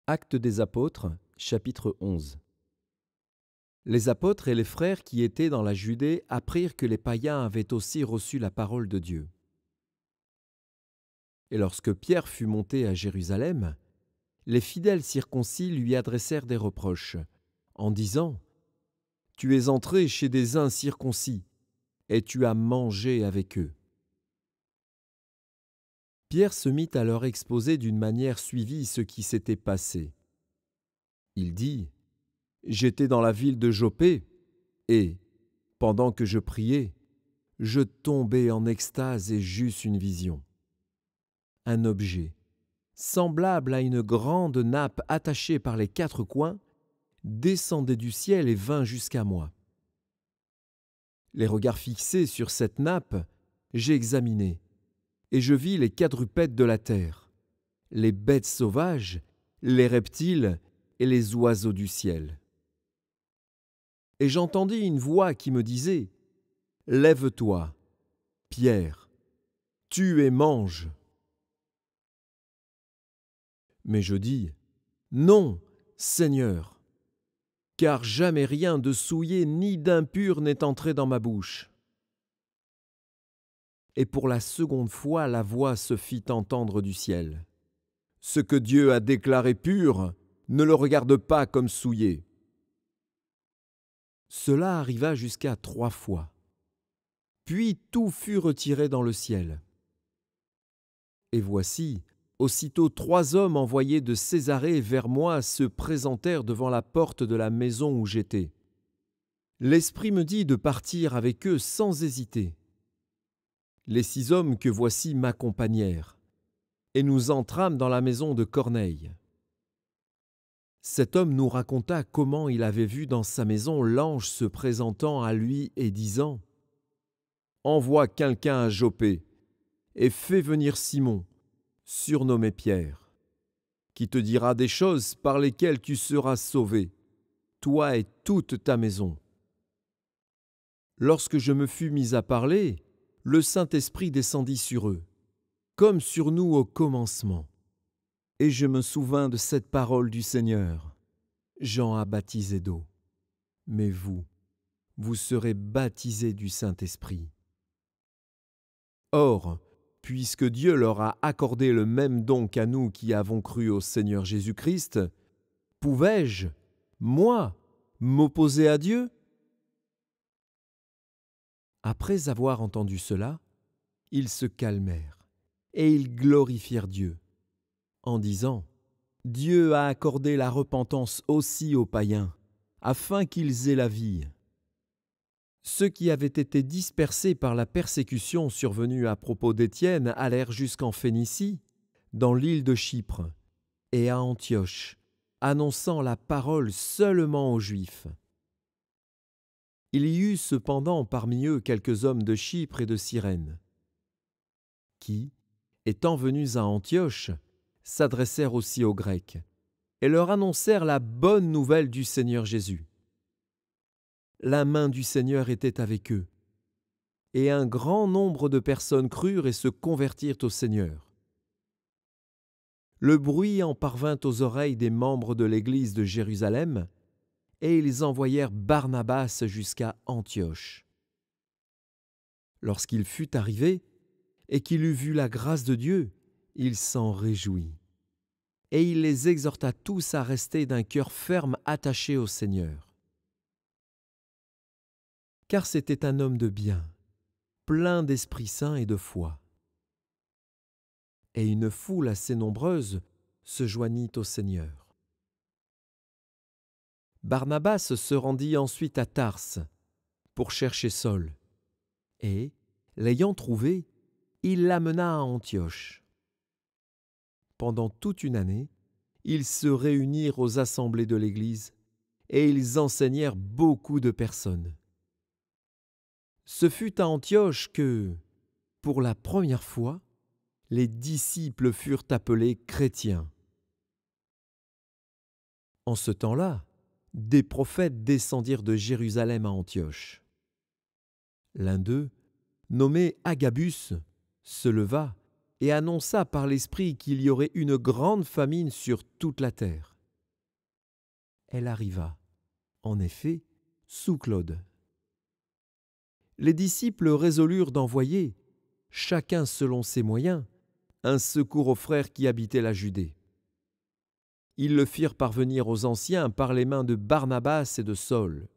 Actes des apôtres, chapitre 11. Les apôtres et les frères qui étaient dans la Judée apprirent que les païens avaient aussi reçu la parole de Dieu. Et lorsque Pierre fut monté à Jérusalem, les fidèles circoncis lui adressèrent des reproches, en disant : « Tu es entré chez des incirconcis, et tu as mangé avec eux. » Pierre se mit à leur exposer d'une manière suivie ce qui s'était passé. Il dit : « J'étais dans la ville de Jopé, et, pendant que je priais, je tombai en extase et j'eus une vision. Un objet, semblable à une grande nappe attachée par les quatre coins, descendait du ciel et vint jusqu'à moi. Les regards fixés sur cette nappe, j'ai examiné, et je vis les quadrupèdes de la terre, les bêtes sauvages, les reptiles et les oiseaux du ciel. Et j'entendis une voix qui me disait : « Lève-toi, Pierre, tue et mange. » Mais je dis : « Non, Seigneur, car jamais rien de souillé ni d'impur n'est entré dans ma bouche. » Et pour la seconde fois, la voix se fit entendre du ciel : « Ce que Dieu a déclaré pur, ne le regarde pas comme souillé. » Cela arriva jusqu'à 3 fois. Puis tout fut retiré dans le ciel. Et voici, aussitôt 3 hommes envoyés de Césarée vers moi se présentèrent devant la porte de la maison où j'étais. L'Esprit me dit de partir avec eux sans hésiter. Les 6 hommes que voici m'accompagnèrent, et nous entrâmes dans la maison de Corneille. Cet homme nous raconta comment il avait vu dans sa maison l'ange se présentant à lui et disant : « Envoie quelqu'un à Jopé et fais venir Simon, surnommé Pierre, qui te dira des choses par lesquelles tu seras sauvé, toi et toute ta maison. » Lorsque je me fus mis à parler, le Saint-Esprit descendit sur eux, comme sur nous au commencement. Et je me souvins de cette parole du Seigneur : Jean a baptisé d'eau, mais vous, vous serez baptisés du Saint-Esprit. Or, puisque Dieu leur a accordé le même don qu'à nous qui avons cru au Seigneur Jésus-Christ, pouvais-je, moi, m'opposer à Dieu ? Après avoir entendu cela, ils se calmèrent et ils glorifièrent Dieu, en disant : « Dieu a accordé la repentance aussi aux païens, afin qu'ils aient la vie. » Ceux qui avaient été dispersés par la persécution survenue à propos d'Étienne allèrent jusqu'en Phénicie, dans l'île de Chypre, et à Antioche, annonçant la parole seulement aux Juifs. Il y eut cependant parmi eux quelques hommes de Chypre et de Cyrène, qui, étant venus à Antioche, s'adressèrent aussi aux Grecs, et leur annoncèrent la bonne nouvelle du Seigneur Jésus. La main du Seigneur était avec eux, et un grand nombre de personnes crurent et se convertirent au Seigneur. Le bruit en parvint aux oreilles des membres de l'Église de Jérusalem, et ils envoyèrent Barnabas jusqu'à Antioche. Lorsqu'il fut arrivé, et qu'il eut vu la grâce de Dieu, il s'en réjouit. Et il les exhorta tous à rester d'un cœur ferme attaché au Seigneur. Car c'était un homme de bien, plein d'Esprit Saint et de foi. Et une foule assez nombreuse se joignit au Seigneur. Barnabas se rendit ensuite à Tarse pour chercher Saul, et, l'ayant trouvé, il l'amena à Antioche. Pendant toute une année, ils se réunirent aux assemblées de l'Église, et ils enseignèrent beaucoup de personnes. Ce fut à Antioche que, pour la première fois, les disciples furent appelés chrétiens. En ce temps-là, des prophètes descendirent de Jérusalem à Antioche. L'un d'eux, nommé Agabus, se leva et annonça par l'Esprit qu'il y aurait une grande famine sur toute la terre. elle arriva, en effet, sous Claude. Les disciples résolurent d'envoyer, chacun selon ses moyens, un secours aux frères qui habitaient la Judée. Ils le firent parvenir aux anciens par les mains de Barnabas et de Saul.